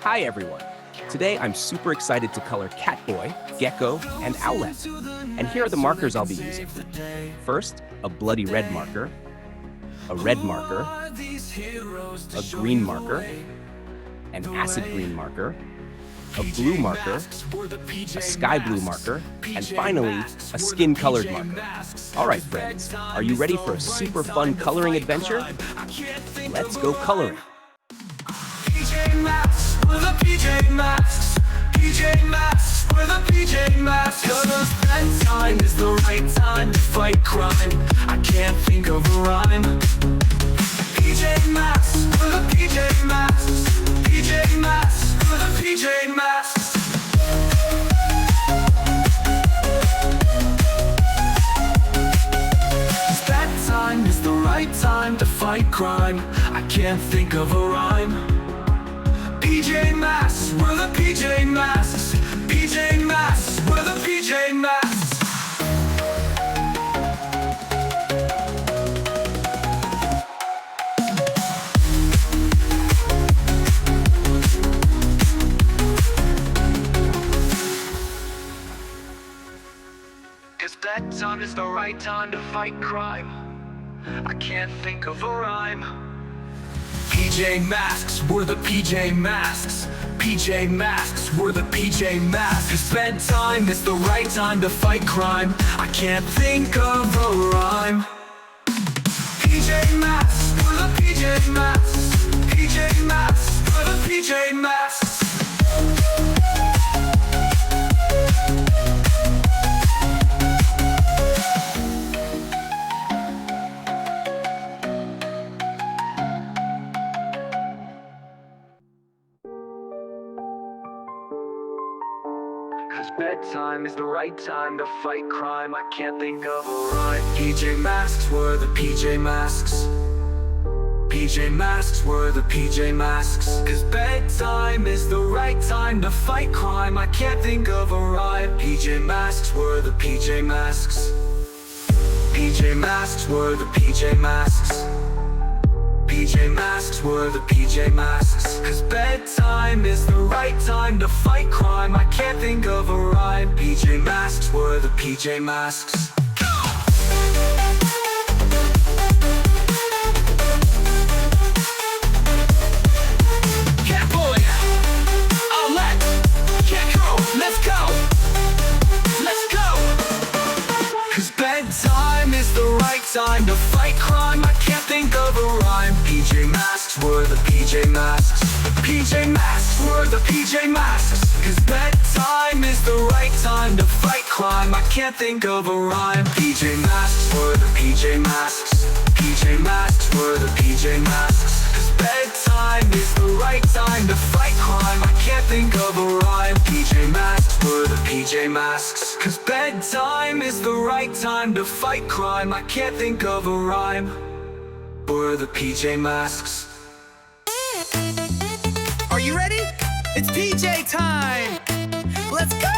Hi everyone! Today I'm super excited to color Catboy, Gecko, and Owlette. And here are the markers I'll be using. First, a bloody red marker, a red marker, a green marker, an acid green marker, a blue marker, a sky blue marker, and finally, a skin-colored marker. Alright friends, are you ready for a super fun coloring adventure? Let's go coloring! PJ Masks, we're the PJ Masks. PJ Masks, we're the PJ Masks. 'Cause bedtime is the right time to fight crime. I can't think of a rhyme. PJ Masks, we're the PJ Masks. PJ Masks, we're the PJ Masks. Bedtime is the right time to fight crime. I can't think of a rhyme. PJ Masks, we're the PJ Masks. PJ Masks, we're the PJ Masks. Cause bedtime is the right time to fight crime. I can't think of a rhyme. PJ Masks, we're the PJ Masks. PJ Masks, we're the PJ Masks. 'Cause bedtime is the right time to fight crime. I can't think of a rhyme. PJ Masks, we're the PJ Masks. PJ Masks, we're the PJ Masks. Cause bedtime is the right time to fight crime. I can't think of a rhyme. PJ Masks, we're the PJ Masks. PJ Masks, we're the PJ Masks. Cause bedtime is the right time to fight crime. I can't think of a rhyme. PJ Masks, we're the PJ Masks. PJ Masks, we're the PJ Masks. PJ Masks, we're the PJ Masks. Cause bedtime is the right time to fight crime. I can't think of a rhyme. PJ Masks, we're the PJ Masks. Catboy, Owlette, Gecko, let's go. Let's go. Cause bedtime is the right time to fight crime. I can't think of a rhyme. PJ Masks, we're the PJ Masks. PJ Masks, we're the PJ Masks. Cause bedtime is the right time to fight crime. I can't think of a rhyme. PJ Masks, we're the PJ Masks. PJ Masks, we're the PJ Masks. Cause bedtime is the right time to fight crime. I can't think of a rhyme. PJ Masks, we're the PJ Masks. Cause bedtime is the right time to fight crime. I can't think of a rhyme. We're the PJ Masks. Are you ready? It's PJ time! Let's go!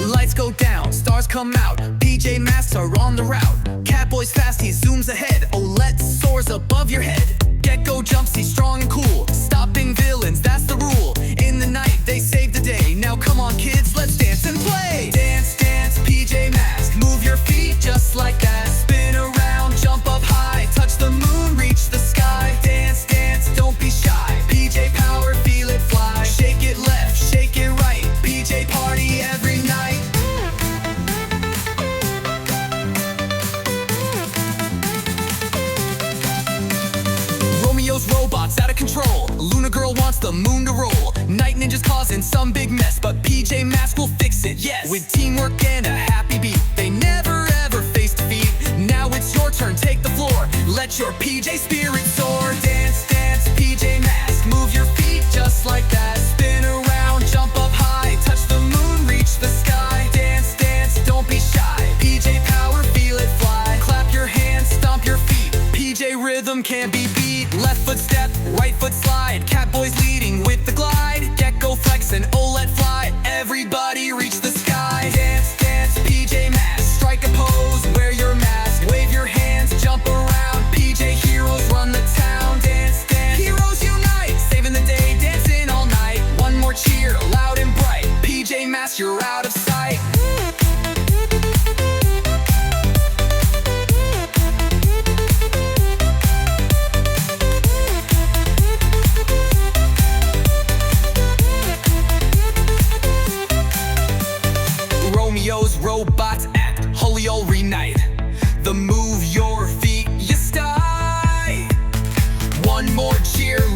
Lights go down, stars come out. PJ Masks are on the route. Catboy's fast, he zooms ahead. Owlette soars above your head. Gecko jumps, he's strong and cool. Stopping villains, that's the rule. In the night, they save the day. Now come on kids, let's dance and play! Dance, dance, PJ Masks. Move your feet just like that. Spin around, jump up high. Touch the moon, reach the sky. Dance, dance, don't be shy. PJ power, feel it fly. Shake it left, shake it right. PJ party every night. Romeo's robots out of control. Luna girl wants the moon to roll. Night ninjas causing some big mess, but PJ Masks will fix it, yes. With teamwork and a happy beat, they never ever face defeat. Now it's your turn, take the floor. Let your PJ spirit soar. Dance, dance, PJ Masks. Move your feet just like that. Spin around, jump up high. Touch the moon, reach the sky. Dance, dance, don't be shy. PJ power, feel it fly. Clap your hands, stomp your feet. PJ rhythm can't be beat. Left foot step, right foot slide. Catboy's leading with the glide. Gecko flex and Owlette fly. Everybody reach the sky. Dance, dance, PJ Masks. Strike a pose, wear your mask. Wave your hands, jump around. PJ heroes run the town. Dance, dance, heroes unite. Saving the day, more cheer.